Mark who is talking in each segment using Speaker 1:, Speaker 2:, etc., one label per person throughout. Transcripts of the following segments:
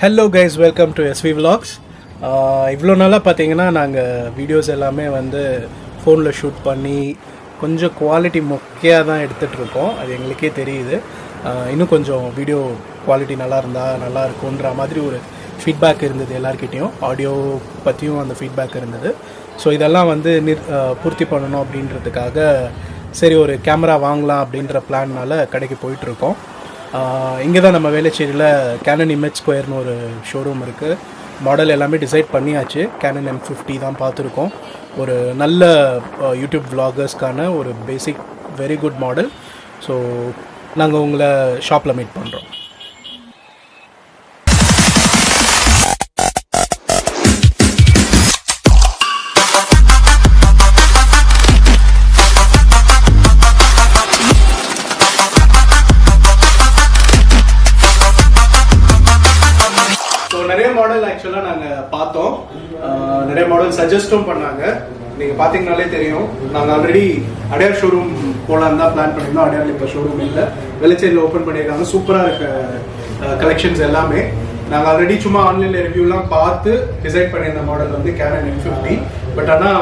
Speaker 1: Hello guys, welcome to SV vlogs. இவ்வளோ நாளாக பார்த்தீங்கன்னா நாங்கள் வீடியோஸ் எல்லாமே வந்து ஃபோனில் ஷூட் பண்ணி கொஞ்சம் குவாலிட்டி மொக்கையாக தான் எடுத்துகிட்ருக்கோம். அது எங்களுக்கே தெரியுது. இன்னும் கொஞ்சம் வீடியோ குவாலிட்டி நல்லா இருந்தால் நல்லா இருக்குன்ற மாதிரி ஒரு ஃபீட்பேக் இருந்தது எல்லாருக்கிட்டேயும். ஆடியோ பற்றியும் அந்த ஃபீட்பேக் இருந்தது. ஸோ இதெல்லாம் வந்து பூர்த்தி பண்ணணும் அப்படின்றதுக்காக சரி ஒரு கேமரா வாங்கலாம் அப்படின்ற பிளான்னால் கடைக்கு போயிட்டுருக்கோம். இங்கே தான் நம்ம வேளச்சேரியில் கேனன் இமேஜ் ஸ்கொயர்னு ஒரு ஷோரூம் இருக்குது. மாடல் எல்லாமே டிசைட் பண்ணியாச்சு. கேனன் M-50 தான் பார்த்துருக்கோம். ஒரு நல்ல யூடியூப் விலாகர்ஸ்க்கான ஒரு பேசிக் வெரி குட் மாடல். ஸோ நாங்கள் உங்களை ஷாப்பில் மீட் பண்ணுறோம். நிறைய மாடல் ஆக்சுவலாக நாங்கள் பார்த்தோம். நிறைய மாடல் சஜஸ்டும் பண்ணாங்க. நீங்கள் பார்த்தீங்கனாலே தெரியும். நாங்கள் ஆல்ரெடி அடையார் ஷோரூம் போகலான்னு தான் பிளான் பண்ணியிருந்தோம். அடையாரில் இப்போ ஷோரூம் இல்லை, வெளச்சேரியில் ஓப்பன் பண்ணியிருக்காங்க. சூப்பராக இருக்க கலெக்ஷன்ஸ் எல்லாமே நாங்கள் ஆல்ரெடி சும்மா ஆன்லைனில் ரிவ்யூலாம் பார்த்து டிசைட் பண்ணியிருந்த மாடல் வந்து கேனன் M-50. பட் ஆனால்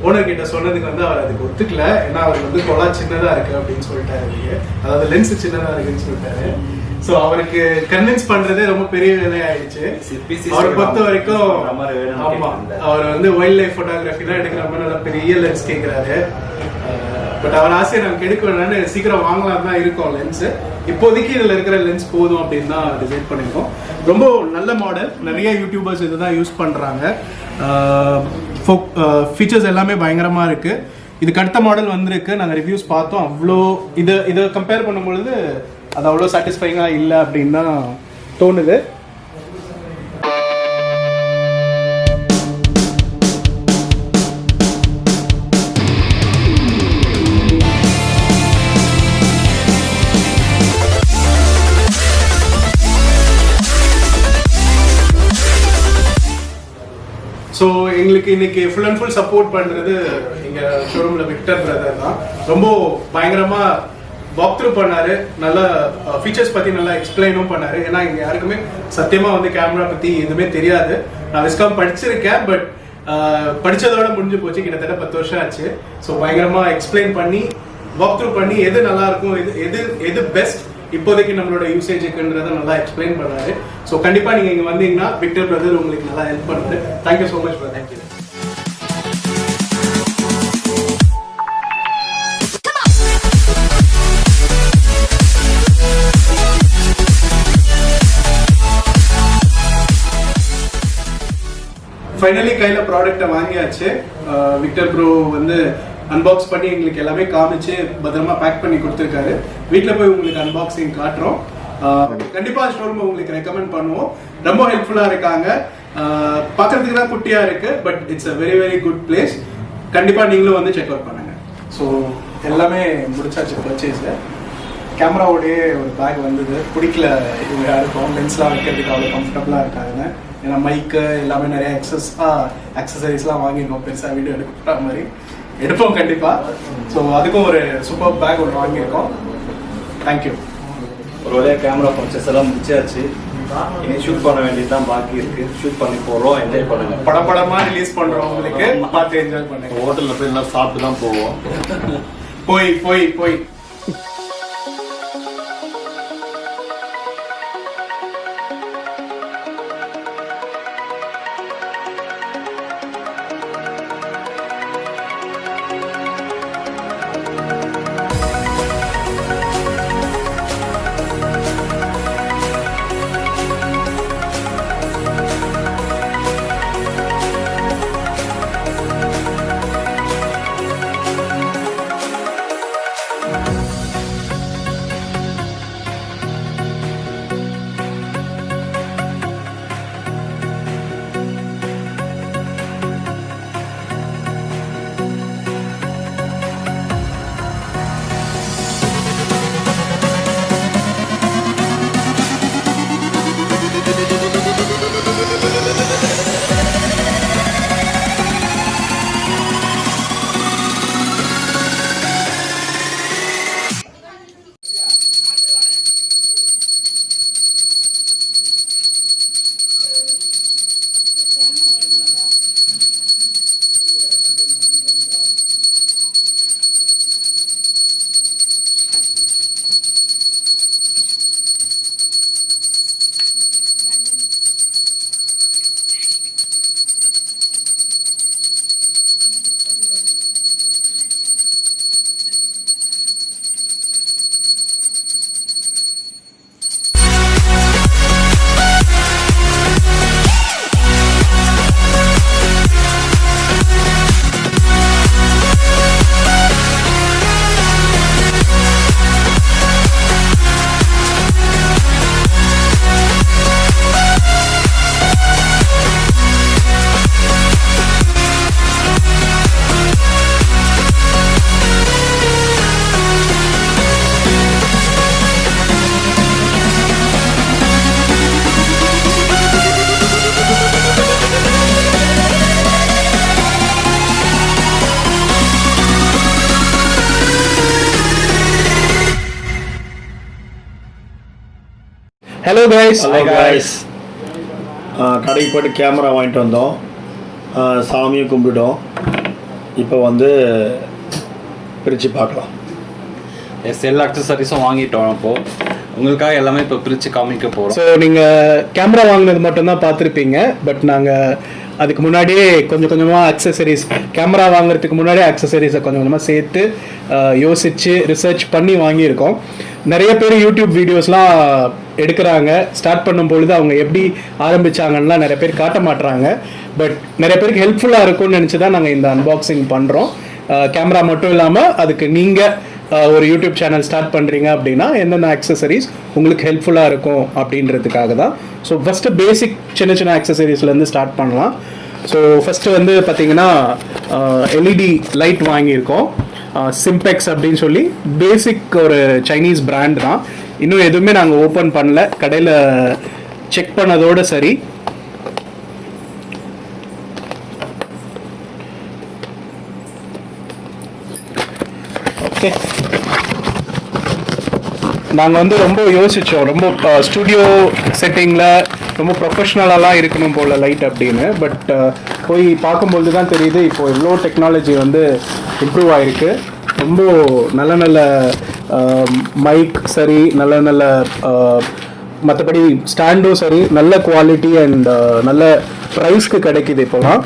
Speaker 1: ஓனர் கிட்ட சொன்னதுக்கு வந்து அவர் அதுக்கு ஒத்துக்கல. ஏன்னா அவர் வந்து கொலா சின்னதாக இருக்குது அப்படின்னு சொல்லிட்டாரு. அதாவது லென்ஸ் சின்னதாக இருக்குன்னு சொல்லிட்டாரு. ஸோ அவருக்கு கன்வின்ஸ் பண்றதே ரொம்ப பெரிய வேலையாயிடுச்சு. அவரை பொறுத்த வரைக்கும் ஆமா, அவர் வந்து வைல்ட் லைஃப் போட்டோகிராஃபி தான் எடுக்கிற மாதிரி நல்லா பெரிய லென்ஸ் கேட்கிறாரு. பட் அவர் ஆசையை நமக்கு எடுக்க வேணான்னு சீக்கிரம் வாங்கலாம் தான் இருக்கோம் லென்ஸ். இப்போதைக்கு இதில் இருக்கிற லென்ஸ் போதும் அப்படின்னு தான் டிசைட் பண்ணியிருக்கோம். ரொம்ப நல்ல மாடல். நிறைய யூடியூபர்ஸ் இதுதான் யூஸ் பண்ணுறாங்க. ஃபீச்சர்ஸ் எல்லாமே பயங்கரமாக இருக்குது. இதுக்கு அடுத்த மாடல் வந்திருக்கு. நாங்கள் ரிவ்யூஸ் பார்த்தோம். அவ்வளோ இதை கம்பேர் பண்ணும்பொழுது அது அவ்வளோ சாட்டிஸ்ஃபைங்காக இல்லை அப்படின்னு தான் தோணுது. ஸோ எங்களுக்கு இன்னைக்கு ஃபுல் அண்ட் ஃபுல் சப்போர்ட் பண்ணுறது எங்கள் ஷோரூமில் விக்டர் பிரதர் தான். ரொம்ப பயங்கரமாக வாக் த்ரூ பண்ணாரு. நல்ல ஃபீச்சர்ஸ் பற்றி நல்லா எக்ஸ்பிளைனும் பண்ணாரு. ஏன்னா இங்கே யாருக்குமே சத்தியமாக வந்து கேமரா பற்றி எதுவுமே தெரியாது. நான் விஸ்காம் படிச்சிருக்கேன், பட் படித்ததோட முடிஞ்சு போச்சு. கிட்டத்தட்ட 10 வருஷம் ஆச்சு. ஸோ பயங்கரமாக எக்ஸ்பிளைன் பண்ணி வாக் த்ரூ பண்ணி எது நல்லா இருக்கும், எது பெஸ்ட் இப்போதைக்கு நம்மளோட யூசேஜுக்குன்றதை நல்லா எக்ஸ்பிளைன் பண்ணாரு. ஸோ கண்டிப்பாக நீங்கள் இங்கே வந்தீங்கன்னா விக்டர் பிரதர் உங்களுக்கு நல்லா ஹெல்ப் பண்ணுறாரு. Thank you so much brother. Thank you. Finally கையில் ப்ராடக்டை வாங்கியாச்சு. விக்டர் ப்ரோ வந்து அன்பாக்ஸ் பண்ணி எங்களுக்கு எல்லாமே காமிச்சு பத்திரமா பேக் பண்ணி கொடுத்துருக்காரு. வீட்டில் போய் உங்களுக்கு அன்பாக்சிங் காட்டுறோம். கண்டிப்பாக ஷோரூம் உங்களுக்கு ரெக்கமெண்ட் பண்ணுவோம். ரொம்ப ஹெல்ப்ஃபுல்லாக இருக்காங்க. பார்க்கறதுக்கு தான் குட்டியாக இருக்கு, but it's a very very good place. கண்டிப்பாக நீங்களும் வந்து செக் அவுட் பண்ணுங்க. ஸோ எல்லாமே முடிச்சாச்சு பர்ச்சேஸ். கேமராவோடைய ஒரு பேக் வந்தது. பிடிக்கல இவங்க யாருக்கும் லென்ஸ்லாம் வைக்கிறதுக்கு அவ்வளோ கம்ஃபர்டபுளாக இருக்காதுன்னு. ஏன்னா மைக்கு எல்லாமே நிறைய அக்சசரிஸ்லாம் வாங்கியிருக்கோம். பெருசாக வீடியோ எடுக்கிற மாதிரி எடுப்போம் கண்டிப்பாக. ஸோ அதுக்கும் ஒரு சூப்பர் பேக் ஒன்று வாங்கியிருக்கோம். தேங்க்யூ.
Speaker 2: ஒரு வழியாக கேமரா பர்ச்சேஸ் எல்லாம் முடிச்சாச்சு. இனி ஷூட் பண்ண வேண்டியது தான் பாக்கி இருக்கு. ஷூட் பண்ணி போகிறோம். என்ஜாய் பண்ணுங்க.
Speaker 1: படப்படமாக ரிலீஸ் பண்ணுறோம். உங்களுக்கு பார்த்து என்ஜாய் பண்ணுங்க.
Speaker 2: ஹோட்டலில் போய் எல்லாம் சாப்பிட்டு தான் போவோம்.
Speaker 1: போய் போய் போய் ஹலோ கைஸ்.
Speaker 2: Hello guys. கடைக்கு போய்ட்டு கேமரா வாங்கிட்டு வந்தோம், சாமியும் கும்பிட்டோம். இப்போ வந்து பிரித்து பார்க்கலாம்.
Speaker 3: எல்லா அக்சசரிஸும் வாங்கிட்டோம். அப்போது உங்களுக்காக எல்லாமே இப்போ பிரித்து காமிக்க போகிறோம்.
Speaker 1: ஸோ நீங்கள் கேமரா வாங்கினது மட்டும்தான் பார்த்துருப்பீங்க. பட் நாங்கள் அதுக்கு முன்னாடியே கொஞ்சம் கொஞ்சமாக அக்சசரிஸ், கேமரா வாங்குறதுக்கு முன்னாடியே அக்சசரிஸை கொஞ்சம் கொஞ்சமாக சேர்த்து யோசித்து ரிசர்ச் பண்ணி வாங்கியிருக்கோம். நிறைய பேர் யூடியூப் வீடியோஸ்லாம் எடுக்கிறாங்க. ஸ்டார்ட் பண்ணும் பொழுது அவங்க எப்படி ஆரம்பித்தாங்கன்னா நிறைய பேர் காட்ட மாட்டுறாங்க. பட் நிறைய பேருக்கு ஹெல்ப்ஃபுல்லாக இருக்கும்னு நினச்சி தான் நாங்கள் இந்த அன்பாக்சிங் பண்ணுறோம். கேமரா மட்டும் இல்லாமல் அதுக்கு நீங்கள் ஒரு யூடியூப் சேனல் ஸ்டார்ட் பண்ணுறீங்க அப்படின்னா என்னென்ன அக்சசரிஸ் உங்களுக்கு ஹெல்ப்ஃபுல்லாக இருக்கும் அப்படின்றதுக்காக தான். ஸோ ஃபஸ்ட்டு பேசிக் சின்ன சின்ன அக்சசரிஸ்லேருந்து ஸ்டார்ட் பண்ணலாம். ஸோ ஃபஸ்ட்டு வந்து பார்த்திங்கன்னா எல்இடி லைட் வாங்கியிருக்கோம். சிம்பெக்ஸ் அப்படின்னு சொல்லி பேசிக் ஒரு சைனீஸ் பிராண்ட் தான். இன்னும் எதுவுமே நாங்கள் ஓப்பன் பண்ணல, கடையில் செக் பண்ணதோடு சரி. ஓகே, நாங்கள் வந்து ரொம்ப யோசித்தோம், ரொம்ப ஸ்டுடியோ செட்டிங்கில் ரொம்ப ப்ரொஃபஷ்னலாலாம் இருக்கணும் போல் லைட் அப்படின்னு. பட் போய் பார்க்கும்பொழுது தான் தெரியுது இப்போ இவ்வளோ டெக்னாலஜி வந்து இம்ப்ரூவ் ஆகிருக்கு. ரொம்ப நல்ல நல்ல மைக் சரி, நல்ல நல்ல மற்றபடி ஸ்டாண்டும் சரி, நல்ல குவாலிட்டி அண்ட் நல்ல ப்ரைஸ்க்கு கிடைக்கிது இப்போலாம்.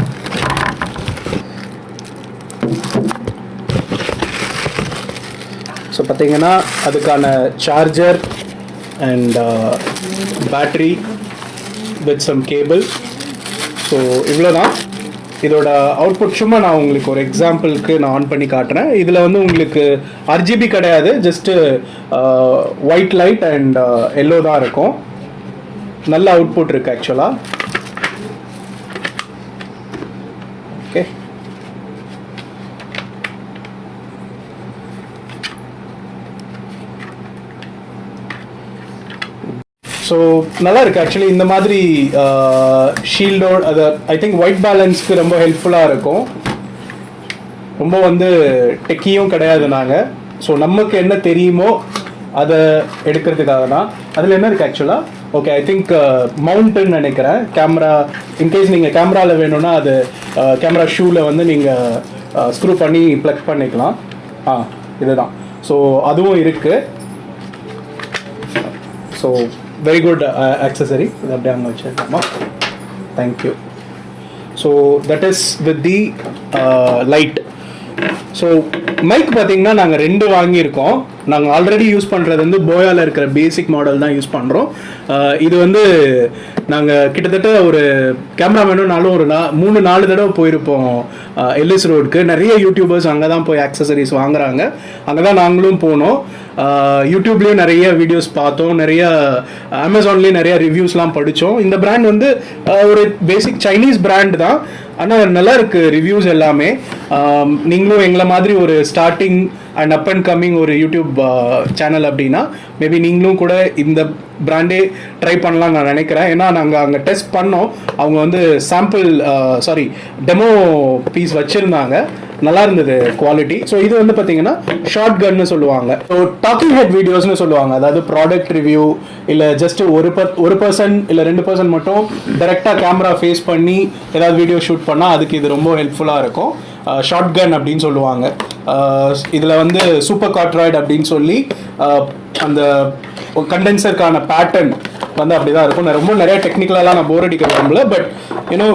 Speaker 1: ஸோ பார்த்தீங்கன்னா அதுக்கான charger and battery with some cable. So இவ்வளோ தான் இதோட அவுட்புட். சும்மா நான் உங்களுக்கு ஒரு எக்ஸாம்பிளுக்கு நான் ஆன் பண்ணி காட்டுறேன். இதில் வந்து உங்களுக்கு RGB கிடையாது, just white light and yellow தான் இருக்கும். நல்ல அவுட்புட் இருக்குது ஆக்சுவலாக. ஓகே, ஸோ நல்லா இருக்குது ஆக்சுவலி. இந்த மாதிரி ஷீல்டோட அது ஐ திங்க் ஒயிட் பேலன்ஸ்க்கு ரொம்ப ஹெல்ப்ஃபுல்லாக இருக்கும். ரொம்ப வந்து டெக்கியும் கிடையாது நாங்கள். ஸோ நமக்கு என்ன தெரியுமோ அதை எடுக்கிறதுக்காக தான். அதில் என்ன இருக்குது ஆக்சுவலாக? ஓகே, ஐ திங்க் மவுண்ட்டுன்னு நினைக்கிறேன். கேமரா இன்கேஸ் நீங்கள் கேமராவில் வேணும்னா அது கேமரா ஷூவில் வந்து நீங்கள் ஸ்க்ரூ பண்ணி ப்ளக் பண்ணிக்கலாம். இதுதான். ஸோ அதுவும் இருக்குது. So very good accessory. இது அப்படியே அங்கே வச்சுருக்கோமா. Thank you. So that is with the light. So mike பார்த்தீங்கன்னா நாங்கள் 2 வாங்கியிருக்கோம். நாங்கள் ஆல்ரெடி யூஸ் பண்ணுறது வந்து போயாவில் இருக்கிற பேசிக் மாடல் தான் யூஸ் பண்ணுறோம். இது வந்து நாங்கள் கிட்டத்தட்ட ஒரு கேமராமேனும்னாலும் ஒரு 3-4 தடவை போயிருப்போம் எல்எஸ் ரோடுக்கு. நிறைய யூடியூபர்ஸ் அங்கே தான் போய் ஆக்சசரிஸ் வாங்குறாங்க. அங்கே தான் நாங்களும் போனோம். யூடியூப்லேயும் நிறைய வீடியோஸ் பார்த்தோம், நிறைய அமேசான்லேயும் நிறைய ரிவ்யூஸ்லாம் படித்தோம். இந்த பிராண்ட் வந்து ஒரு பேசிக் சைனீஸ் பிராண்ட் தான், ஆனால் நல்லா இருக்குது ரிவ்யூஸ் எல்லாமே. நீங்களும் எங்களை மாதிரி ஒரு starting and up and coming ஒரு யூடியூப் சேனல் அப்படின்னா மேபி நீங்களும் கூட இந்த பிராண்டே ட்ரை பண்ணலாம் நான் நினைக்கிறேன். ஏன்னா நாங்கள் அங்கே டெஸ்ட் பண்ணோம். அவங்க வந்து டெமோ பீஸ் வச்சுருந்தாங்க, நல்லா இருந்தது குவாலிட்டி. ஸோ இது வந்து பார்த்தீங்கன்னா ஷார்ட் கன்னு சொல்லுவாங்க. ஸோ டாக்கிங் ஹெட் வீடியோஸ்னு சொல்லுவாங்க. அதாவது ப்ராடக்ட் ரிவ்யூ இல்லை ஜஸ்ட் ஒரு பர்சன் இல்லை 2 பர்சன் மட்டும் டைரெக்டாக கேமரா ஃபேஸ் பண்ணி ஏதாவது வீடியோ ஷூட் பண்ணால் அதுக்கு இது ரொம்ப ஹெல்ப்ஃபுல்லாக இருக்கும். ஷார்ட் கன் அப்படின்னு சொல்லுவாங்க. இதில் வந்து சூப்பர் காட்ராய்டு அப்படின்னு சொல்லி அந்த கண்டென்சருக்கான பேட்டர்ன் வந்து அப்படி தான் இருக்கும். நான் ரொம்ப நிறைய டெக்னிக்கலாலாம் நான் போர் அடிக்க விரும்பல. பட் யூனோ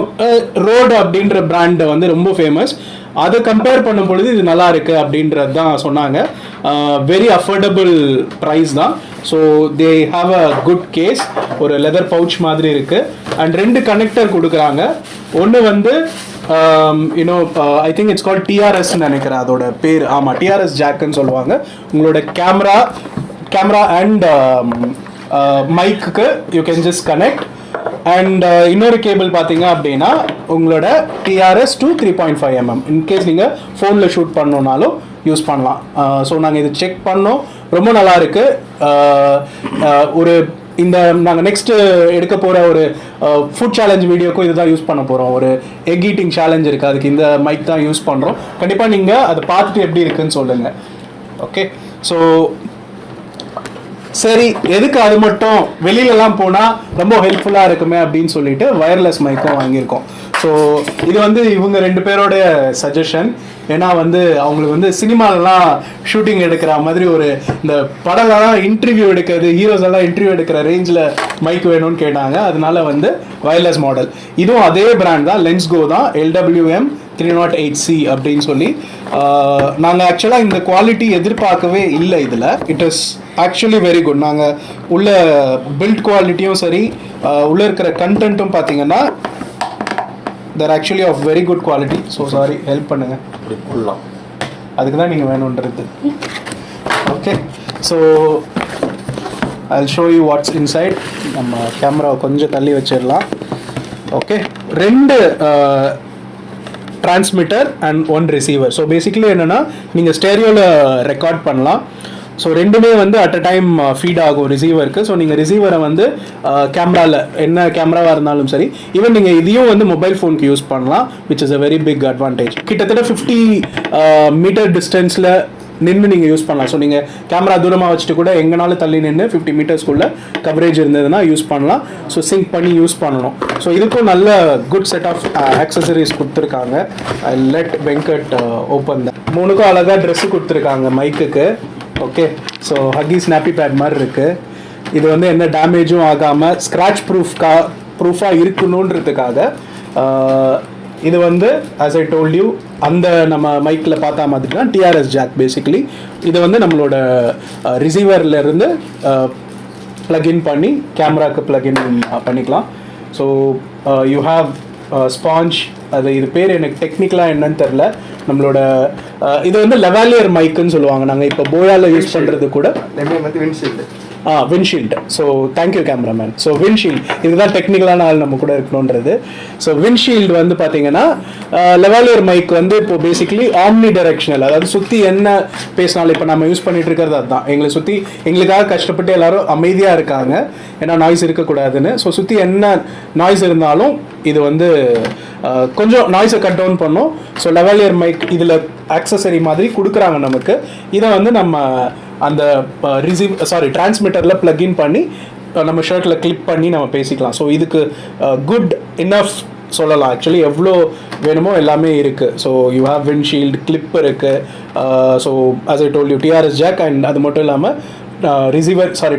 Speaker 1: ரோடு அப்படின்ற பிராண்டு வந்து ரொம்ப ஃபேமஸ். அதை கம்பேர் பண்ணும் பொழுது இது நல்லா இருக்குது அப்படின்றது தான் சொன்னாங்க. வெரி அஃபோர்டபுள் ப்ரைஸ் தான். So they have a good case. ஒரு லெதர் பவுச் மாதிரி இருக்குது அண்ட் 2 கனெக்டர் கொடுக்குறாங்க. ஒன்று வந்து you know I think it's called டிஆர்எஸ்ன்னு நினைக்கிறேன் அதோட பேர். ஆமாம், டிஆர்எஸ் ஜாக்குன்னு சொல்லுவாங்க. உங்களோட கேமரா அண்ட் மைக்கு you can just connect. And இன்னொரு கேபிள் பார்த்தீங்க அப்படின்னா உங்களோட டிஆர்எஸ் to 3.5 mm இன்கேஸ் நீங்கள் ஃபோனில் ஷூட் பண்ணோன்னாலும் யூஸ் பண்ணலாம். ஸோ நாங்கள் இது செக் பண்ணோம், ரொம்ப நல்லா இருக்குது. ஒரு இந்த நாங்கள் நெக்ஸ்ட்டு எடுக்க போகிற ஒரு ஃபுட் சேலஞ்ச் வீடியோக்கும் இதுதான் யூஸ் பண்ண போகிறோம். ஒரு எக் ஈட்டிங் சேலஞ்ச் இருக்குது, அதுக்கு இந்த மைக் தான் யூஸ் பண்ணுறோம். கண்டிப்பாக நீங்கள் அதை பார்த்துட்டு எப்படி இருக்குன்னு சொல்லுங்கள். ஓகே, ஸோ சரி எதுக்கு அது மட்டும் வெளியிலலாம் போனால் ரொம்ப ஹெல்ப்ஃபுல்லாக இருக்குமே அப்படின்னு சொல்லிட்டு வயர்லெஸ் மைக்கும் வாங்கியிருக்கோம். ஸோ இது வந்து இவங்க 2 பேரோட சஜஷன். ஏன்னா வந்து அவங்களுக்கு வந்து சினிமாலலாம் ஷூட்டிங் எடுக்கிற மாதிரி ஒரு இந்த படம்லாம் இன்டர்வியூ எடுக்கிறது, ஹீரோஸ் எல்லாம் இன்டர்வியூ எடுக்கிற ரேஞ்சில் மைக் வேணும்னு கேட்டாங்க. அதனால வந்து வயர்லெஸ் மாடல். இதுவும் அதே பிராண்ட் தான், லென்ஸ்கோ தான், LWM 308C அப்படின்னு சொல்லி. நாங்கள் ஆக்சுவலாக இந்த குவாலிட்டி எதிர்பார்க்கவே இல்லை இதில். It is actually very good. நாங்கள் உள்ள பில்ட் குவாலிட்டியும் சரி, உள்ளே இருக்கிற கண்டென்ட்டும் பார்த்தீங்கன்னா they're actually of very good quality. So sorry, help பண்ணுங்க.
Speaker 2: இப்படி போடலாம்,
Speaker 1: அதுக்கு தான் நீங்கள் வேணுன்றது. Okay, so I'll show you what's inside. நம்ம கேமராவை கொஞ்சம் தள்ளி வச்சிடலாம். Okay, 2 transmitter and 1 receiver. So basically என்னென்னா நீங்கள் ஸ்டேரியோவில் ரெக்கார்ட் பண்ணலாம். ஸோ ரெண்டுமே வந்து அட் அ டைம் ஃபீட் ஆகும் ரிசீவருக்கு. ஸோ நீங்கள் ரிசீவரை வந்து கேமராவில் என்ன கேமராவாக இருந்தாலும் சரி, ஈவன் நீங்கள் இதையும் வந்து மொபைல் ஃபோனுக்கு யூஸ் பண்ணலாம், which is a very big advantage. கிட்டத்தட்ட 50 மீட்டர் டிஸ்டன்ஸில் நின்று நீங்கள் யூஸ் பண்ணலாம். ஸோ நீங்கள் கேமரா தூரமாக வச்சுட்டு கூட எங்கனாலும் தள்ளி நின்று 50 மீட்டர்ஸ்க்குள்ளே கவரேஜ் இருந்ததுன்னா யூஸ் பண்ணலாம். ஸோ சிங்க் பண்ணி யூஸ் பண்ணணும். ஸோ இதுக்கும் நல்ல குட் செட் ஆஃப் ஆக்சசரிஸ் கொடுத்துருக்காங்க. ஐ லெட் வெங்கட் ஓப்பன் தான். 3க்கும் அழகாக ட்ரெஸ்ஸு கொடுத்துருக்காங்க மைக்குக்கு. Okay, so Hakki snappy bad மாதிரி இருக்குது. இது வந்து எந்த டேமேஜும் ஆகாமல் ஸ்க்ராட்ச் ப்ரூஃபாக இருக்கணுன்றதுக்காக இது வந்து ஆஸ் ஐ டோல்ட் யூ அந்த நம்ம மைக்கில் பார்த்தா மாதிரி தான் டிஆர்எஸ் ஜாக் பேசிக்கலி. இதை வந்து நம்மளோட ரிசீவர்லேருந்து ப்ளக்இன் பண்ணி கேமராவுக்கு ப்ளக்இன் பண்ணிக்கலாம். ஸோ யூ ஹாவ் ஸ்பாஞ்ச், இது பேர் எனக்கு டெக்னிக்கலாக என்னன்னு தெரில. நம்மளோட இது வந்து லெவாலியர் மைக்குன்னு சொல்லுவாங்க. நாங்கள் இப்போ போயாவில் யூஸ் பண்ணுறது கூட windshield. So thank you cameraman. So windshield, இதுதான் டெக்னிக்கலான ஆள் நம்ம கூட இருக்கணுன்றது. ஸோ விண்ட்ஷீல்டு வந்து பார்த்தீங்கன்னா லெவாலியர் மைக் வந்து இப்போ பேசிக்கலி ஆம்னி டைரக்ஷனல், அதாவது சுற்றி என்ன பேசினாலும் இப்போ நம்ம யூஸ் பண்ணிட்டு இருக்கிறது அதுதான். எங்களை சுற்றி எங்களுக்காக கஷ்டப்பட்டு எல்லாரும் அமைதியாக இருக்காங்க, ஏன்னா நாய்ஸ் இருக்கக்கூடாதுன்னு. ஸோ சுற்றி என்ன நாய்ஸ் இருந்தாலும் இது வந்து கொஞ்சம் நாய்ஸை கட் டவுன் பண்ணும். ஸோ லெவாலியர் மைக் இதில் ஆக்சசரி மாதிரி கொடுக்குறாங்க நமக்கு. இதை வந்து நம்ம அந்த டிரான்ஸ்மிட்டரில் ப்ளக்இன் பண்ணி நம்ம ஷர்ட்டில் கிளிப் பண்ணி நம்ம பேசிக்கலாம். ஸோ இதுக்கு குட் இனஃப் சொல்லலாம். ஆக்சுவலி எவ்வளோ வேணுமோ எல்லாமே இருக்குது. So you have windshield, clip இருக்குது. So as I told you TRS jack, and அது மட்டும் இல்லாமல்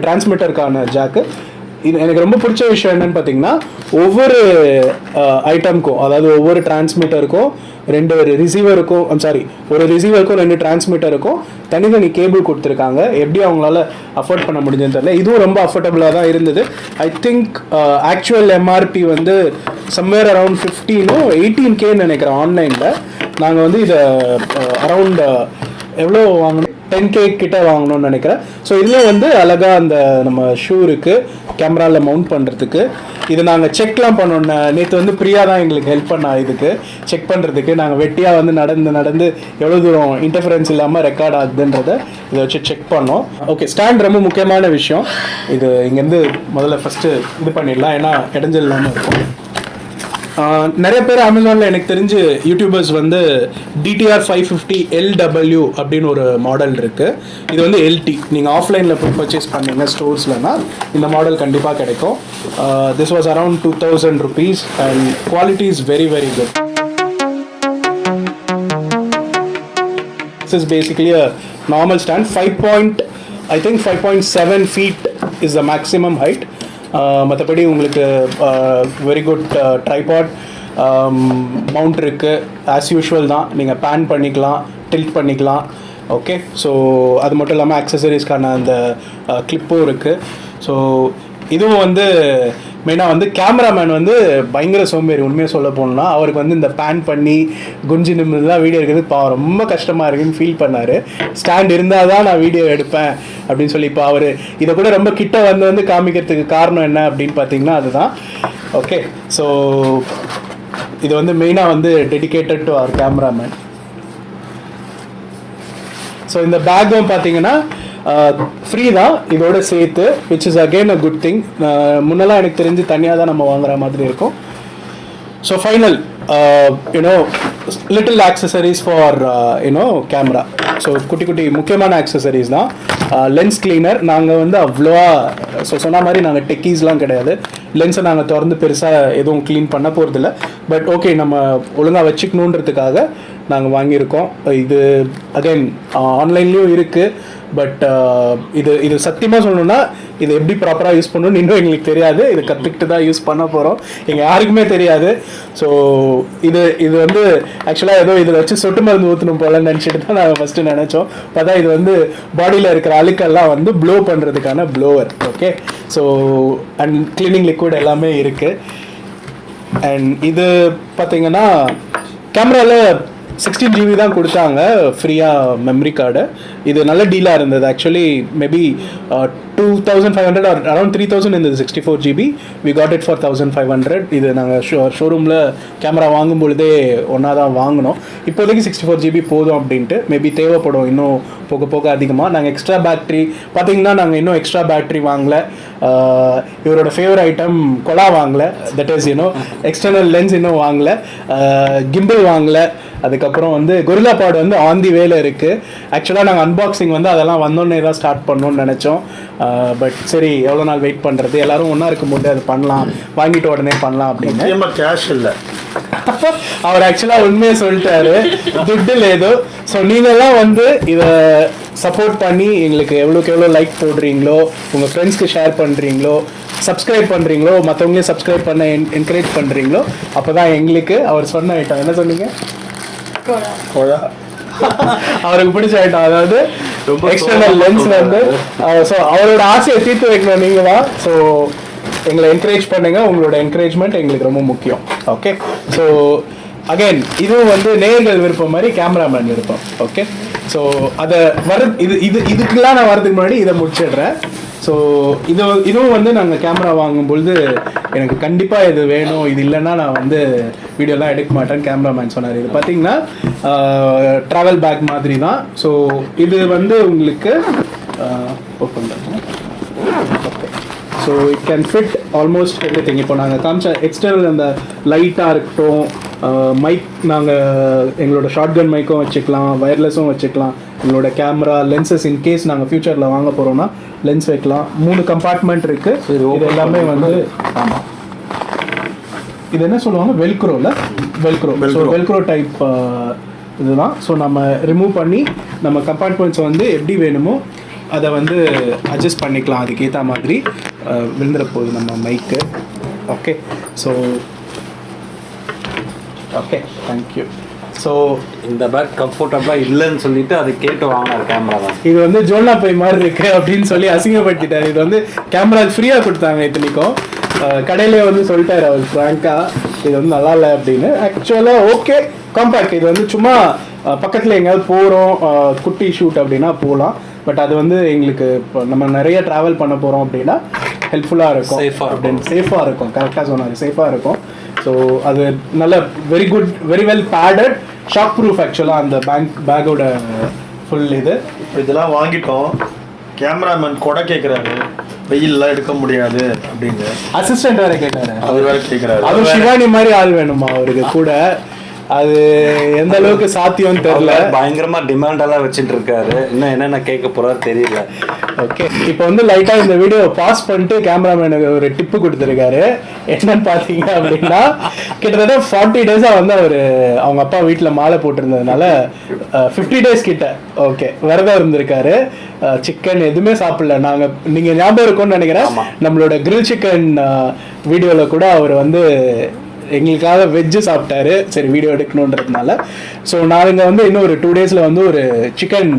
Speaker 1: டிரான்ஸ்மிட்டருக்கான ஜாக்கு. இது எனக்கு ரொம்ப பிடிச்ச விஷயம் என்னன்னு பார்த்தீங்கன்னா, ஒவ்வொரு ஐட்டமுக்கும், அதாவது ஒவ்வொரு டிரான்ஸ்மிட்டருக்கும் 2 ரிசீவருக்கும் ஒரு ரிசீவருக்கும் 2 டிரான்ஸ்மிட்டருக்கும் தனித்தனி கேபிள் கொடுத்துருக்காங்க. எப்படி அவங்களால அஃபோர்ட் பண்ண முடிஞ்சதுன்னு தெரியல. இதுவும் ரொம்ப அஃபோர்டபுளாக தான் இருந்தது. ஐ திங்க் ஆக்சுவல் எம்ஆர்பி வந்து சம்வேர் அரவுண்ட் 18K நினைக்கிறேன் ஆன்லைனில். நாங்கள் வந்து இதை அரவுண்ட் எவ்வளோ வாங்கணும், 10K கிட்ட வாங்கணும்னு நினைக்கிறேன். ஸோ இதில் வந்து அழகாக அந்த நம்ம ஷூ இருக்குது கேமராவில் மவுண்ட் பண்ணுறதுக்கு. இது நாங்கள் செக்லாம் பண்ணோன்னு நேற்று வந்து பிரியா தான் எங்களுக்கு ஹெல்ப் பண்ணா இதுக்கு செக் பண்ணுறதுக்கு. நாங்கள் வெட்டியாக வந்து நடந்து எவ்வளோ தூரம் இன்டர்ஃபரன்ஸ் இல்லாமல் ரெக்கார்ட் ஆகுதுன்றதை இதை வச்சு செக் பண்ணோம். ஓகே, ஸ்டாண்ட் ரொம்ப முக்கியமான விஷயம். இது இங்கேருந்து முதல்ல ஃபஸ்ட்டு இது பண்ணிடலாம், ஏன்னா இடைஞ்சல் இல்லாமல் இருக்கும். நிறைய பேர் அமேசானில் எனக்கு தெரிஞ்சு யூடியூபர்ஸ் வந்து DTR 550 LW அப்படின்னு ஒரு மாடல் இருக்குது. இது வந்து LT. நீங்கள் ஆஃப்லைனில் போய் பர்ச்சேஸ் பண்ணீங்க ஸ்டோர்ஸ்லனா இந்த மாடல் கண்டிப்பாக கிடைக்கும். This was around 2000 rupees and quality is very very good. This is basically a normal stand. 5.7 feet is the maximum height. மற்றபடி உங்களுக்கு வெரி குட் ட்ரைபாட் மவுண்ட் இருக்குது. ஆஸ் யூஷுவல் தான், நீங்கள் பேன் பண்ணிக்கலாம், டில்ட் பண்ணிக்கலாம். ஓகே, ஸோ அது மட்டும் இல்லாமல் ஆக்சசரிஸ்க்கான அந்த கிளிப்பும் இருக்குது. ஸோ இதுவும் வந்து மெயினாக வந்து கேமராமேன் வந்து பயங்கர சோம்பேறி. உண்மையாக சொல்ல போனோம்னா அவருக்கு வந்து இந்த பேன் பண்ணி குஞ்சு நிமிடலாம் வீடியோ எடுக்கிறது ரொம்ப கஷ்டமாக இருக்குன்னு ஃபீல் பண்ணார். ஸ்டாண்ட் இருந்தால் தான் நான் வீடியோ எடுப்பேன் அப்படின்னு சொல்லி. இப்போ அவர் இதை கூட ரொம்ப கிட்ட வந்து காமிக்கிறதுக்கு காரணம் என்ன அப்படின்னு பார்த்தீங்கன்னா அதுதான். ஓகே, ஸோ இது வந்து மெயினாக வந்து dedicated to our cameraman. So இந்த பேக்கும் பார்த்தீங்கன்னா ஃப்ரீ தான் இதோட சேர்த்து, which is again a good thing. முன்னெல்லாம் எனக்கு தெரிஞ்சு தனியாக தான் நம்ம வாங்குற மாதிரி இருக்கும். So final little accessories for camera. So குட்டி குட்டி முக்கியமான ஆக்சசரிஸ் தான். Lens cleaner. நாங்கள் வந்து அவ்வளோவா சொன்ன மாதிரி நாங்கள் டெக்கீஸ்லாம் கிடையாது. லென்ஸை நாங்கள் திறந்து பெருசாக எதுவும் க்ளீன் பண்ண போகிறதில்ல. பட் ஓகே, நம்ம ஒழுங்காக வச்சுக்கணுன்றதுக்காக நாங்கள் வாங்கியிருக்கோம். இது அகைன் ஆன்லைன்லேயும் இருக்குது. பட் இது சத்தியமாக சொல்லணும்னா இது எப்படி ப்ராப்பராக யூஸ் பண்ணணும்னு இன்னும் எங்களுக்கு தெரியாது. இது கற்றுக்கிட்டு தான் யூஸ் பண்ண போகிறோம். எங்கள் யாருக்குமே தெரியாது. ஸோ இது வந்து ஆக்சுவலாக ஏதோ இதில் வச்சு சொட்டு மருந்து ஊற்றணும் போலன்னு நினச்சிட்டு தான் நாங்கள் ஃபஸ்ட்டு நினச்சோம். பார்த்தா இது வந்து பாடியில் இருக்கிற அழுக்கெல்லாம் வந்து ப்ளோ பண்ணுறதுக்கான blower. Okay, so and cleaning liquid எல்லாமே இருக்குது. அண்ட் இது பார்த்தீங்கன்னா கேமராவில் 16 GB தான் கொடுத்தாங்க ஃப்ரீயாக மெமரி கார்டு. இது நல்ல டீலாக இருந்தது. ஆக்சுவலி மேபி 2500 ஆர் அரௌண்ட் 3000 இருந்தது 64 GB. We got it for 1500. இது நாங்கள் ஷோரூமில் கேமரா வாங்கும் பொழுதே ஒன்றா தான் வாங்கினோம். இப்போதைக்கு 64 GB போதும் அப்படின்ட்டு. மேபி தேவைப்படும் இன்னும் போக போக அதிகமாக. நாங்கள் எக்ஸ்ட்ரா பேட்ரி பார்த்தீங்கன்னா நாங்கள் இன்னும் எக்ஸ்ட்ரா பேட்ரி வாங்கலை. இவரோட ஃபேவரட் ஐட்டம் கொலா வாங்கலை. தட் இஸ் எக்ஸ்டர்னல் லென்ஸ் இன்னும் வாங்கலை. கிம்பிள் வாங்கலை. அதுக்கப்புறம் வந்து கொரில்லா பாட் வந்து ஆன் தி வேல இருக்குது. ஆக்சுவலாக நாங்கள் அன்பாக்சிங் வந்து அதெல்லாம் வந்தோடனே தான் ஸ்டார்ட் பண்ணணும்னு நினச்சோம். பட் சரி, எவ்வளோ நாள் வெயிட் பண்ணுறது, எல்லோரும் ஒன்றா இருக்கும்போது அது பண்ணலாம், வாங்கிட்டு உடனே பண்ணலாம் அப்படின்னு.
Speaker 2: கேஷ் இல்லை.
Speaker 1: அவர் ஆக்சுவலாக உண்மையை சொல்லிட்டாரு, துட்டில் ஏதோ. ஸோ நீங்கள்லாம் வந்து இதை சப்போர்ட் பண்ணி எங்களுக்கு எவ்வளோக்கு எவ்வளோ லைக் போடுறீங்களோ, உங்கள் ஃப்ரெண்ட்ஸ்க்கு ஷேர் பண்ணுறீங்களோ, சப்ஸ்கிரைப் பண்ணுறீங்களோ, மற்றவங்களே சப்ஸ்கிரைப் பண்ண என்கரேஜ் பண்ணுறீங்களோ, அப்போ தான் எங்களுக்கு அவர் சொன்ன ஐட்டம் என்ன சொன்னீங்க, அவருக்கு பிடிச்ச ஐட்டம், அதாவது எக்ஸ்டர்னல் லென்ஸ் வந்து. ஸோ அவரோட ஆசையை தீர்த்து வைக்கணும் நீங்கள் தான். ஸோ எங்களை என்கரேஜ் பண்ணுங்க. உங்களோட என்கரேஜ்மெண்ட் எங்களுக்கு ரொம்ப முக்கியம். ஓகே, ஸோ அகைன் இதுவும் வந்து நேயர்கள் விருப்பம் மாதிரி கேமராமேன் விருப்பம். ஓகே, ஸோ அதை இதுக்கெல்லாம் நான் வரதுக்கு முன்னாடி இதை முடிச்சிடுறேன். ஸோ இதுவும் வந்து நாங்கள் கேமரா வாங்கும்பொழுது எனக்கு கண்டிப்பாக இது வேணும், இது இல்லைன்னா நான் வந்து வீடியோலாம் எடுக்க மாட்டேன்னு கேமராமேன் சொன்னார். இது பார்த்தீங்கன்னா ட்ராவல் பேக் மாதிரி தான். ஸோ இது வந்து உங்களுக்கு ஓப்பன் பண்ணுறோம். Okay, so it can fit almost every thing. இப்போ நாங்கள் காமிச்ச எக்ஸ்டர்னல் அந்த லைட்டாக இருக்கட்டும், மைக் நாங்கள் எங்களோட ஷார்ட்கன் மைக்கும் வச்சுக்கலாம், வயர்லெஸ்ஸும் வச்சுக்கலாம், எங்களோட கேமரா லென்சஸ் இன்கேஸ் நாங்கள் ஃபியூச்சரில் வாங்க போகிறோன்னா லென்ஸ் வைக்கலாம். 3 கம்பார்ட்மெண்ட் இருக்குது. இது எல்லாமே வந்து ஆமாம், இது என்ன சொல்லுவாங்க, வெல்க்ரோவில் வெல்க்ரோ டைப் இதுதான். ஸோ நம்ம ரிமூவ் பண்ணி நம்ம கம்பார்ட்மெண்ட்ஸ் வந்து எப்படி வேணுமோ அதை வந்து அட்ஜஸ்ட் பண்ணிக்கலாம். அதுக்கேற்ற மாதிரி விழுந்துட போகுது நம்ம mike. Okay, so okay, thank you. So
Speaker 3: இந்த பேக் கம்ஃபர்டபுளாக இல்லைன்னு சொல்லிட்டு அதை கேட்டு வாங்கினார் கேமரா தான்.
Speaker 1: இது வந்து ஜோல்னா பை மாதிரி இருக்கு அப்படின்னு சொல்லி அசிங்கப்படுத்திட்டார். இது வந்து கேமரா ஃப்ரீயாக கொடுத்தாங்க. இத்தனைக்கும் கடையிலே வந்து சொல்லிட்டாரு அவர் ஃப்ராங்காக, இது வந்து நல்லா இல்லை அப்படின்னு. ஆக்சுவலாக ஓகே, காம்பேக்ட். இது வந்து சும்மா பக்கத்தில் எங்கேயாவது போகிறோம், குட்டி ஷூட் அப்படின்னா போகலாம். பட் அது வந்து எங்களுக்கு இப்போ நம்ம நிறைய ட்ராவல் பண்ண போகிறோம் அப்படின்னா ஹெல்ப்ஃபுல்லாக இருக்கும், சேஃபாக இருக்கும். கரெக்டாக சொன்னாங்க, சேஃபாக இருக்கும். ஸோ அது நல்ல very good, very well padded, shock proof. ஆக்சுவலாக அந்த பேக்கோட ஃபுல்
Speaker 2: இதெல்லாம் வாங்கிட்டோம். கேமராமேன் கூட கேட்குறாரு, வெயில்லாம் எடுக்க முடியாது அப்படின்னு.
Speaker 1: அசிஸ்டன்ட் வேற கேட்டாரு,
Speaker 2: அவர் வேற கேட்குறாரு.
Speaker 1: அதுவும் சிவானி மாதிரி ஆள் வேணுமா அவருக்கு கூட. அது எந்த அளவுக்கு சாத்தியம் தெரியல.
Speaker 3: பயங்கரமா டிமாண்டெல்லாம் வச்சுட்டு இருக்காரு. இன்னும் என்னென்ன கேட்க போறாரு தெரியல.
Speaker 1: ஓகே, இப்போ வந்து லைட்டா இந்த வீடியோ பாஸ் பண்ணிட்டு கேமராமேனுக்கு ஒரு டிப்பு கொடுத்துருக்காரு. என்னன்னு பாத்தீங்க அப்படின்னா, கிட்டத்தட்ட 40 டேஸா வந்து அவரு அவங்க அப்பா வீட்டுல மாலை போட்டிருந்ததுனால 50 டேஸ் கிட்ட ஓகே விரதம் இருந்திருக்காரு. சிக்கன் எதுவுமே சாப்பிடல. நீங்க ஞாபகம் இருக்கும்னு நினைக்கிறேன், நம்மளோட கிரில் சிக்கன் வீடியோல கூட அவர் வந்து எங்களுக்காக வெஜ்ஜு சாப்பிட்டாரு. சரி, வீடியோ எடுக்கணுன்றதுனால. ஸோ நாங்கள் வந்து இன்னும் ஒரு 2 டேஸில் வந்து ஒரு சிக்கன்,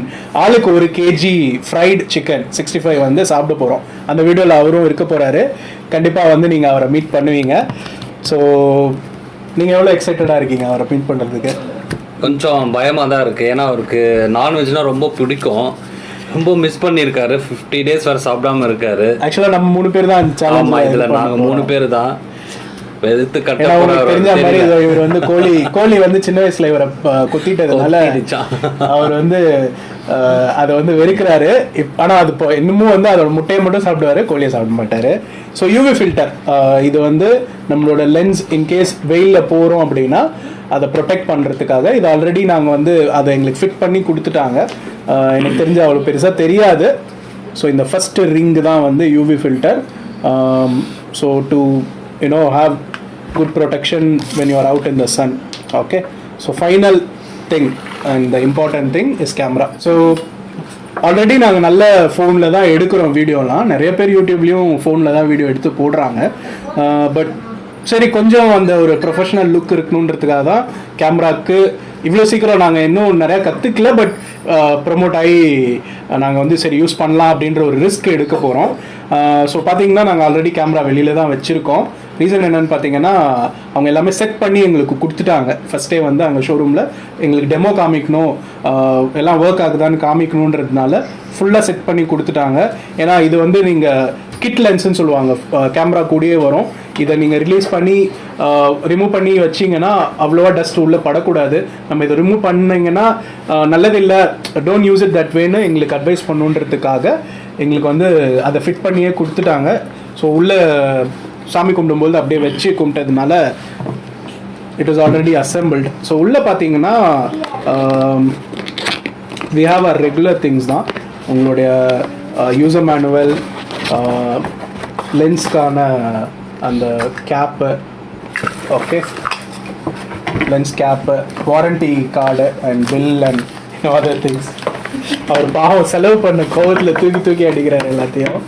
Speaker 1: ஆளுக்கு 1 kg ஃப்ரைடு சிக்கன் 65 வந்து சாப்பிட போகிறோம். அந்த வீடியோவில் அவரும் இருக்க போகிறாரு. கண்டிப்பாக வந்து நீங்கள் அவரை மீட் பண்ணுவீங்க. ஸோ நீங்கள் எவ்வளோ எக்ஸைட்டடாக இருக்கீங்க அவரை மீட் பண்ணுறதுக்கு?
Speaker 3: கொஞ்சம் பயமாக தான் இருக்குது. ஏன்னா அவருக்கு நான்வெஜ்னால் ரொம்ப பிடிக்கும். ரொம்ப மிஸ் பண்ணியிருக்காரு. 50 டேஸ் வரை சாப்பிடாம இருக்காரு.
Speaker 1: ஆக்சுவலாக நம்ம 3 பேர் தான் இருந்துச்சு.
Speaker 3: ஆமாம், இதில் நாங்கள் 3 பேர் தான்.
Speaker 1: தெரிஞ்ச மாதிரி இவர் வந்து கோழி வந்து சின்ன வயசுல இவரை குத்திட்டதுனால அவர் வந்து அதை வந்து வெறுக்கிறாரு. ஆனா அது இன்னமும் வந்து அதோட முட்டையை மட்டும் சாப்பிடுவாரு, கோழியை சாப்பிட மாட்டாரு. ஸோ யூவி ஃபில்டர் இது வந்து நம்மளோட லென்ஸ் இன்கேஸ் வெயில்ல போறோம் அப்படின்னா அதை ப்ரொடெக்ட் பண்றதுக்காக. இது ஆல்ரெடி நாங்கள் வந்து அதை எங்களுக்கு ஃபிட் பண்ணி கொடுத்துட்டாங்க. எனக்கு தெரிஞ்ச அவ்வளோ பெருசாக தெரியாது. ஸோ இந்த ஃபர்ஸ்ட் ரிங் தான் வந்து UV filter. So to have good protection when you are out in the sun. Okay, so final thing and the important thing is camera. So already நாங்கள் நல்ல ஃபோனில் தான் எடுக்கிறோம் வீடியோலாம். நிறைய பேர் யூடியூப்லேயும் ஃபோனில் தான் வீடியோ எடுத்து போடுறாங்க. பட் சரி, கொஞ்சம் அந்த ஒரு ப்ரொஃபஷனல் லுக் இருக்கணுன்றதுக்காக தான் கேமராவுக்கு இவ்வளோ சீக்கிரம் நாங்கள் இன்னும் நிறையா கற்றுக்கல. பட் ப்ரமோட் ஆகி நாங்கள் வந்து சரி யூஸ் பண்ணலாம் அப்படின்ற ஒரு ரிஸ்க் எடுக்க போகிறோம். ஸோ பார்த்தீங்கன்னா நாங்கள் ஆல்ரெடி கேமரா வெளியில் தான் வச்சுருக்கோம். ரீசன் என்னென்னு பார்த்தீங்கன்னா, அவங்க எல்லாமே செட் பண்ணி எங்களுக்கு கொடுத்துட்டாங்க. ஃபஸ்ட்டே வந்து அங்கே ஷோரூமில் எங்களுக்கு டெமோ காமிக்கணும், எல்லாம் ஒர்க் ஆகுதான்னு காமிக்கணுன்றதுனால ஃபுல்லாக செட் பண்ணி கொடுத்துட்டாங்க. ஏன்னா இது வந்து நீங்கள் கிட் லென்ஸ்ன்னு சொல்லுவாங்க, கேமரா கூடயே வரும். இதை நீங்கள் ரிலீஸ் பண்ணி ரிமூவ் பண்ணி வச்சிங்கன்னா அவ்வளோவா டஸ்ட் உள்ளே படக்கூடாது. நம்ம இதை ரிமூவ் பண்ணிங்கன்னா நல்லதில்லை, டோன்ட் யூஸ் இட் தட் வேன்னு எங்களுக்கு அட்வைஸ் பண்ணுன்றதுக்காக எங்களுக்கு வந்து அதை ஃபிட் பண்ணியே கொடுத்துட்டாங்க. ஸோ உள்ளே சாமி கும்பிடும்போது அப்படியே வச்சு கும்பிட்டதுனால it was already assembled. So உள்ளே பார்த்தீங்கன்னா we have a regular things தான். உங்களுடைய யூசர் மேனுவல், லென்ஸ்க்கான அந்த cap, okay, lens cap, warranty card and bill and other things. அவர் பாவம் செலவு பண்ண கோவத்தில் தூக்கி அடிக்கிறார் எல்லாத்தையும்.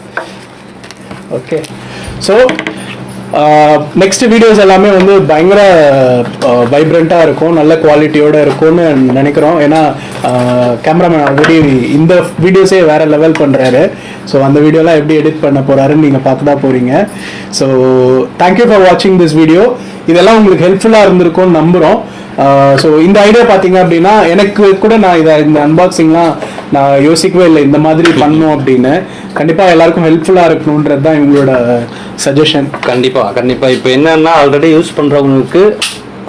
Speaker 1: ஓகே, ஸோ நெக்ஸ்ட் வீடியோஸ் எல்லாமே வந்து பயங்கர வைப்ரண்ட்டாக இருக்கும், நல்ல குவாலிட்டியோடு இருக்கும்னு நினைக்கிறோம். ஏன்னா கேமராமேன் ஆல்ரெடி இந்த வீடியோஸே வேறு லெவல் பண்ணுறாரு. ஸோ அந்த வீடியோலாம் எப்படி எடிட் பண்ண போகிறாருன்னு நீங்கள் பார்த்து தான் போகிறீங்க. ஸோ தேங்க்யூ ஃபார் வாட்சிங் திஸ் வீடியோ. இதெல்லாம் உங்களுக்கு ஹெல்ப்ஃபுல்லாக இருந்திருக்கும்னு நம்புகிறோம். ஸோ இந்த ஐடியா பார்த்தீங்க அப்படின்னா, எனக்கு கூட நான் இந்த அன்பாக்சிங்லாம் நான் யோசிக்கவே இல்லை இந்த மாதிரி பண்ணணும் அப்படின்னு. கண்டிப்பாக எல்லாருக்கும் ஹெல்ப்ஃபுல்லாக இருக்கணுன்றது தான் இவங்களோட சஜஷன்.
Speaker 3: கண்டிப்பாக இப்போ என்னன்னா, ஆல்ரெடி யூஸ் பண்ணுறவங்களுக்கு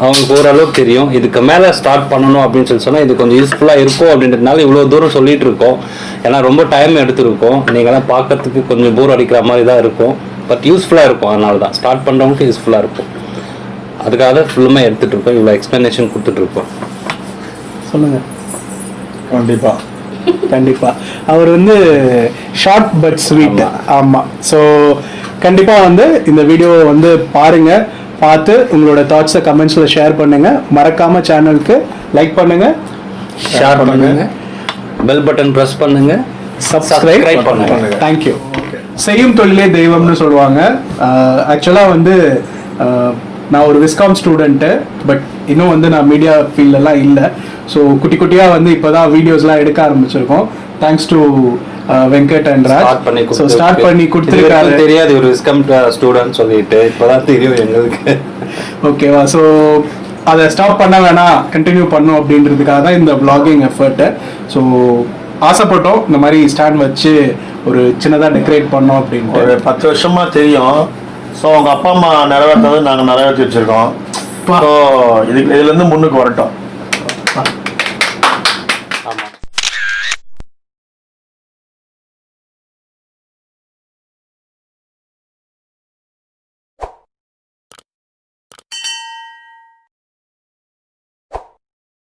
Speaker 3: அவங்களுக்கு ஓரளவுக்கு தெரியும். இதுக்கு மேலே ஸ்டார்ட் பண்ணணும் அப்படின்னு சொன்னால் இது கொஞ்சம் யூஸ்ஃபுல்லாக இருக்கும் அப்படின்றதுனால இவ்வளோ தூரம் சொல்லிட்டு இருக்கோம். ஏன்னா ரொம்ப டைம் எடுத்துருக்கோம். நீங்கள்லாம் பார்க்கறதுக்கு கொஞ்சம் போர் அடிக்கிற மாதிரி தான் இருக்கும், பட் யூஸ்ஃபுல்லாக இருக்கும். அதனால தான் ஸ்டார்ட் பண்ணுறவங்களுக்கு யூஸ்ஃபுல்லாக இருக்கும். அதுக்காக தான் ஃபுல்லுமே எடுத்துகிட்டு இருக்கோம், இவ்வளோ எக்ஸ்ப்ளனேஷன் கொடுத்துட்ருக்கோம்.
Speaker 1: சொல்லுங்கள்.
Speaker 2: கண்டிப்பாக
Speaker 1: அவர் வந்து ஷார்ட் பட் ஸ்வீட். ஆமாம். ஸோ கண்டிப்பாக வந்து இந்த வீடியோவை வந்து பாருங்கள், பார்த்து உங்களோட தாட்ஸை கமெண்ட்ஸில் ஷேர் பண்ணுங்கள். மறக்காமல் சேனலுக்கு லைக் பண்ணுங்கள்,
Speaker 3: ஷேர் பண்ணுங்கள், பெல் பட்டன் ப்ரெஸ் பண்ணுங்கள், சப்ஸ்கிரைப் பண்ணுங்கள்.
Speaker 1: தேங்க்யூ. செய்யும் தொழிலே தெய்வம்னு சொல்லுவாங்க. ஆக்சுவலாக வந்து நான் ஒரு விஸ்காம் ஸ்டூடெண்ட்டு, பட் இன்னும் வந்து நான் மீடியா ஃபீல்டெல்லாம் இல்லை. ஸோ குட்டி குட்டியாக வந்து இப்போ தான் வீடியோஸ்லாம் எடுக்க ஆரம்பிச்சிருக்கோம். Thanks to Venkat and Raj. So start பண்ணி கொடுத்துருக்காரு.
Speaker 3: தெரியாது ஒரு விஸ்காம் ஸ்டூடெண்ட் சொல்லிட்டு, இப்போதான் தெரியும் எங்களுக்கு.
Speaker 1: ஓகேவா? ஸோ அதை ஸ்டாப் பண்ண வேணாம், கண்டினியூ பண்ணும் அப்படின்றதுக்காக தான் இந்த vlogging எஃபர்ட்டு. ஸோ ஆசைப்பட்டோம் இந்த மாதிரி ஸ்டாண்ட் வச்சு ஒரு சின்னதாக டெக்கரேட் பண்ணோம் அப்படின்ட்டு.
Speaker 4: ஒரு 10 வருஷமா தெரியும். ஸோ அவங்க அப்பா அம்மா நிறைவேற்றது நாங்கள் நிறைவேற்றி வச்சிருக்கோம். ஸோ இதுலேருந்து முன்னுக்கு வரட்டும்.